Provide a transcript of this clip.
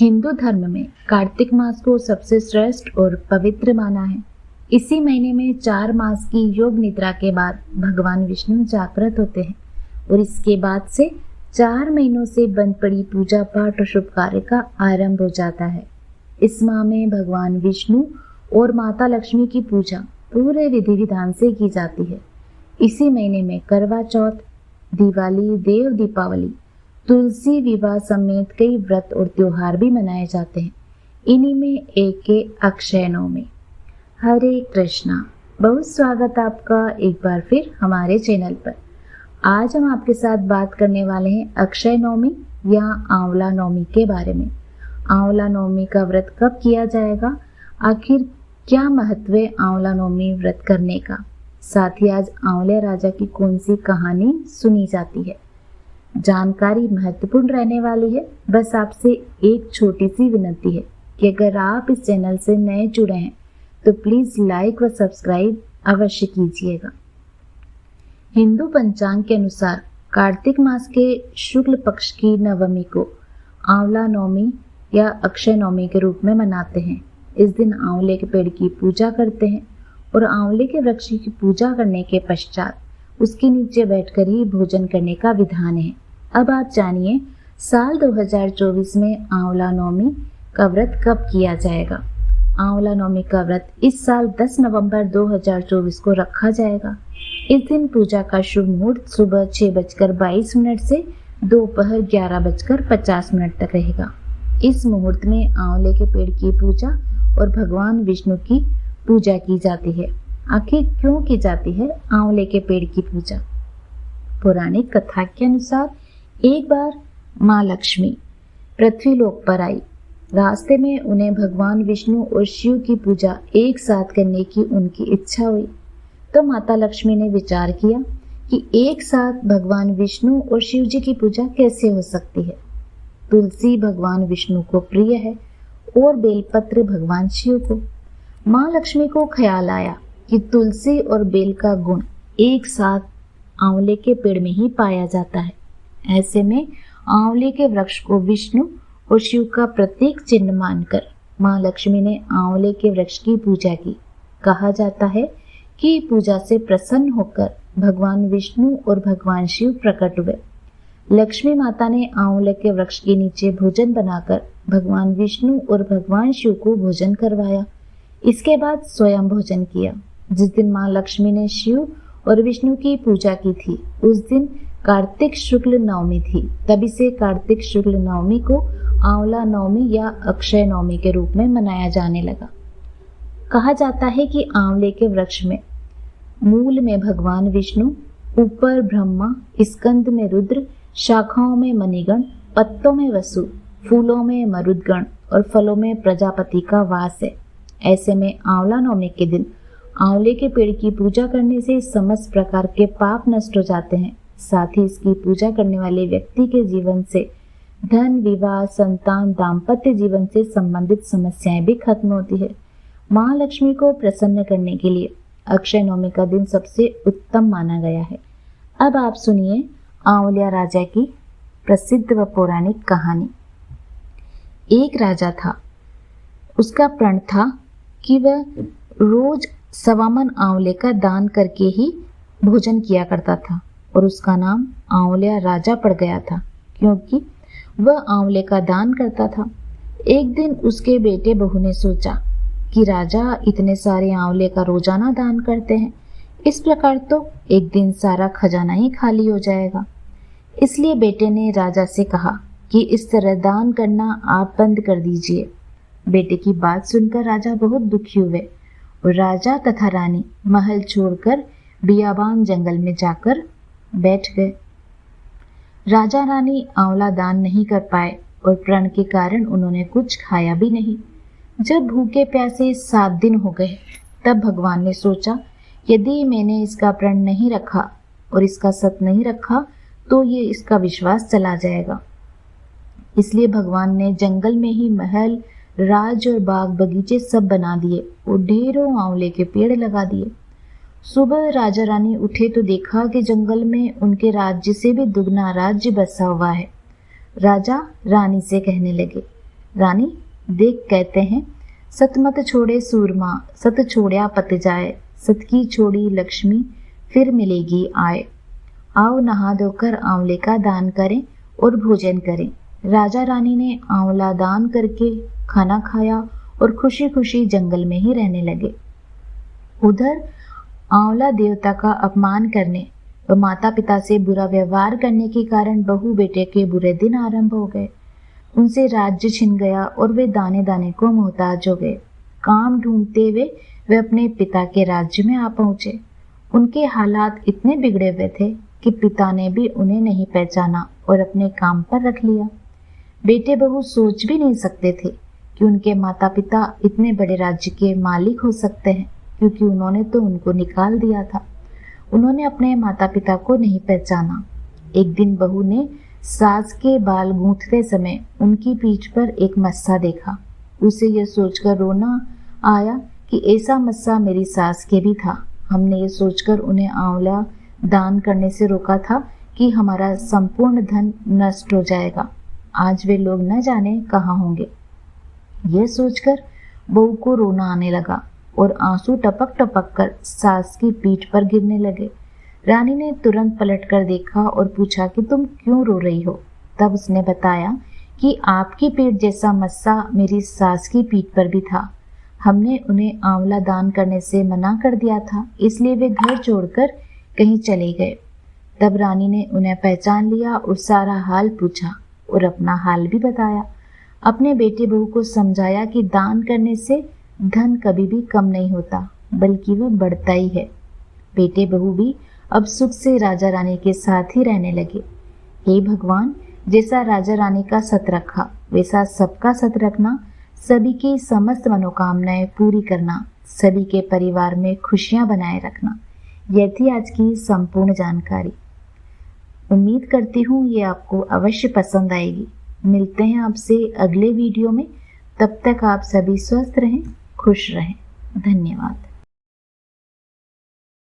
हिंदू धर्म में कार्तिक मास को सबसे श्रेष्ठ और पवित्र माना है। इसी महीने में 4 मास की योग निद्रा के बाद भगवान विष्णु जागृत होते हैं और इसके बाद से 4 महीनों से बंद पड़ी पूजा पाठ और शुभ कार्य का आरंभ हो जाता है। इस माह में भगवान विष्णु और माता लक्ष्मी की पूजा पूरे विधि विधान से की जाती है। इसी महीने में करवा चौथ, दिवाली, देव दीपावली, तुलसी विवाह समेत कई व्रत और त्योहार भी मनाए जाते हैं। इन्हीं में एक है अक्षय नवमी। हरे कृष्णा, बहुत स्वागत आपका एक बार फिर हमारे चैनल पर। आज हम आपके साथ बात करने वाले हैं अक्षय नवमी या आंवला नवमी के बारे में। आंवला नवमी का व्रत कब किया जाएगा, आखिर क्या महत्व है आंवला नवमी व्रत करने का, साथ ही आज आंवले राजा की कौन सी कहानी सुनी जाती है। जानकारी महत्वपूर्ण रहने वाली है। बस आपसे एक छोटी सी विनती है कि अगर आप इस चैनल से नए जुड़े हैं तो प्लीज लाइक व सब्सक्राइब अवश्य कीजिएगा। हिंदू पंचांग के अनुसार कार्तिक मास के शुक्ल पक्ष की नवमी को आंवला नवमी या अक्षय नवमी के रूप में मनाते हैं। इस दिन आंवले के पेड़ की पूजा करते हैं और आंवले के वृक्ष की पूजा करने के पश्चात उसके नीचे बैठकर ही भोजन करने का विधान है। अब आप जानिए साल 2024 में आंवला नवमी का व्रत कब किया जाएगा। आंवला नवमी का व्रत इस साल 10 नवंबर 2024 को रखा जाएगा। इस दिन पूजा का शुभ मुहूर्त सुबह 6:22 से दोपहर 11:50 तक रहेगा। इस मुहूर्त में आंवले के पेड़ की पूजा और भगवान विष्णु की पूजा की जाती है। आखिर क्यों की जाती है आंवले के पेड़ की पूजा? पौराणिक कथा के अनुसार एक बार माँ लक्ष्मी पृथ्वी लोक पर आई। रास्ते में उन्हें भगवान विष्णु और शिव की पूजा एक साथ करने की उनकी इच्छा हुई। तो माता लक्ष्मी ने विचार किया कि एक साथ भगवान विष्णु और शिव जी की पूजा कैसे हो सकती है। तुलसी भगवान विष्णु को प्रिय है और बेलपत्र भगवान शिव को। माँ लक्ष्मी को ख्याल आया कि तुलसी और बेल का गुण एक साथ आंवले के पेड़ में ही पाया जाता है। ऐसे में आंवले के वृक्ष को विष्णु और शिव का प्रतीक चिन्ह मानकर माँ लक्ष्मी ने आंवले के वृक्ष की पूजा की। कहा जाता है कि पूजा से प्रसन्न होकर भगवान विष्णु और भगवान शिव प्रकट हुए। लक्ष्मी माता ने आंवले के वृक्ष के नीचे भोजन बनाकर भगवान विष्णु और भगवान शिव को भोजन करवाया। इसके बाद स्वयं भोजन किया। जिस दिन माँ लक्ष्मी ने शिव और विष्णु की पूजा की थी उस दिन कार्तिक शुक्ल नवमी थी। तभी से कार्तिक शुक्ल नवमी को आंवला नवमी या अक्षय नवमी के रूप में मनाया जाने लगा। कहा जाता है कि आंवले के वृक्ष में मूल में भगवान विष्णु, ऊपर ब्रह्मा, स्कंद में रुद्र, शाखाओं में मणिगण, पत्तों में वसु, फूलों में मरुदगण और फलों में प्रजापति का वास है। ऐसे में आंवला नवमी के दिन आंवले के पेड़ की पूजा करने से समस्त प्रकार के पाप नष्ट हो जाते हैं। साथ ही इसकी पूजा करने वाले व्यक्ति के जीवन से धन, विवाह, संतान, दाम्पत्य जीवन से संबंधित समस्याएं भी खत्म होती है। माँ लक्ष्मी को प्रसन्न करने के लिए अक्षय नवमी का दिन सबसे उत्तम माना गया है। अब आप सुनिए आंवलिया राजा की प्रसिद्ध व पौराणिक कहानी। एक राजा था। उसका प्रण था कि वह रोज 1.25 मन आंवले का दान करके ही भोजन किया करता था और उसका नाम आंवलिया राजा पड़ गया था क्योंकि वह आंवले का दान करता था। एक दिन उसके बेटे बहू ने सोचा कि राजा इतने सारे आंवले का रोजाना दान करते हैं, इस प्रकार तो एक दिन सारा खजाना ही खाली हो जाएगा। इसलिए बेटे ने राजा से कहा कि इस तरह दान करना आप बंद कर दीजिए। बेटे की बात सुनकर राजा बहुत दुखी हुए और राजा तथा रानी महल छोड़कर बियाबान जंगल में जाकर बैठ गए। राजा रानी आंवला दान नहीं कर पाए और प्रण के कारण उन्होंने कुछ खाया भी नहीं। जब भूखे प्यासे 7 दिन हो गए तब भगवान ने सोचा यदि मैंने इसका प्रण नहीं रखा और इसका सत नहीं रखा तो ये इसका विश्वास चला जाएगा। इसलिए भगवान ने जंगल में ही महल, राज और बाग बगीचे सब बना दिए और ढेरों आंवले के पेड़ लगा दिए। सुबह राजा रानी उठे तो देखा कि जंगल में उनके राज्य से भी दुगना राज्य बसा हुआ है। राजा रानी से कहने लगे, रानी देख कहते हैं, सत मत छोड़े सूरमा, सत छोड़या पत जाए, सत की छोड़ी लक्ष्मी फिर मिलेगी आए। आओ नहा धोकर आंवले का दान करें और भोजन करें। राजा रानी ने आंवला दान करके खाना खाया और खुशी खुशी जंगल में ही रहने लगे। उधर आंवला देवता का अपमान करने व माता पिता से बुरा व्यवहार करने के कारण बहू बेटे के बुरे दिन आरंभ हो गए। उनसे राज्य छिन गया और वे दाने दाने को मोहताज हो गए। काम ढूंढते हुए वे अपने पिता के राज्य में आ पहुंचे। उनके हालात इतने बिगड़े हुए थे कि पिता ने भी उन्हें नहीं पहचाना और अपने काम पर रख लिया। बेटे बहू सोच भी नहीं सकते थे कि उनके माता पिता इतने बड़े राज्य के मालिक हो सकते हैं, क्योंकि उन्होंने तो उनको निकाल दिया था। उन्होंने अपने माता पिता को नहीं पहचाना। एक दिन बहू ने सास के बाल गूंथते समय उनकी पीठ पर एक मस्सा देखा। उसे यह सोचकर रोना आया कि ऐसा मस्सा मेरी सास के भी था। हमने ये सोचकर उन्हें आंवला दान करने से रोका था कि हमारा संपूर्ण धन नष्ट हो जाएगा। आज वे लोग न जाने कहाँ होंगे। यह सोचकर बहू को रोना आने लगा और आंसू टपक टपक कर सास की पीठ पर गिरने लगे। रानी ने तुरंत पलटकर देखा और पूछा कि तुम क्यों रो रही हो। तब उसने बताया कि आपकी पीठ जैसा मस्सा मेरी सास की पीठ पर भी था। हमने उन्हें आंवला दान करने से मना कर दिया था, इसलिए वे घर छोड़कर कहीं चले गए। तब रानी ने उन्हें पहचान लिया और सारा हाल पूछा और अपना हाल भी बताया। अपने बेटे बहू को समझाया कि दान करने से धन कभी भी कम नहीं होता, बल्कि वह बढ़ता ही है। बेटे बहू भी अब सुख से राजा रानी के साथ ही रहने लगे। हे भगवान, जैसा राजा रानी का सत रखा वैसा सबका सत रखना, सभी की समस्त मनोकामनाएं पूरी करना, सभी के परिवार में खुशियां बनाए रखना। यह थी आज की संपूर्ण जानकारी। उम्मीद करती हूँ ये आपको अवश्य पसंद आएगी। मिलते हैं आपसे अगले वीडियो में। तब तक आप सभी स्वस्थ रहें, खुश रहें। धन्यवाद।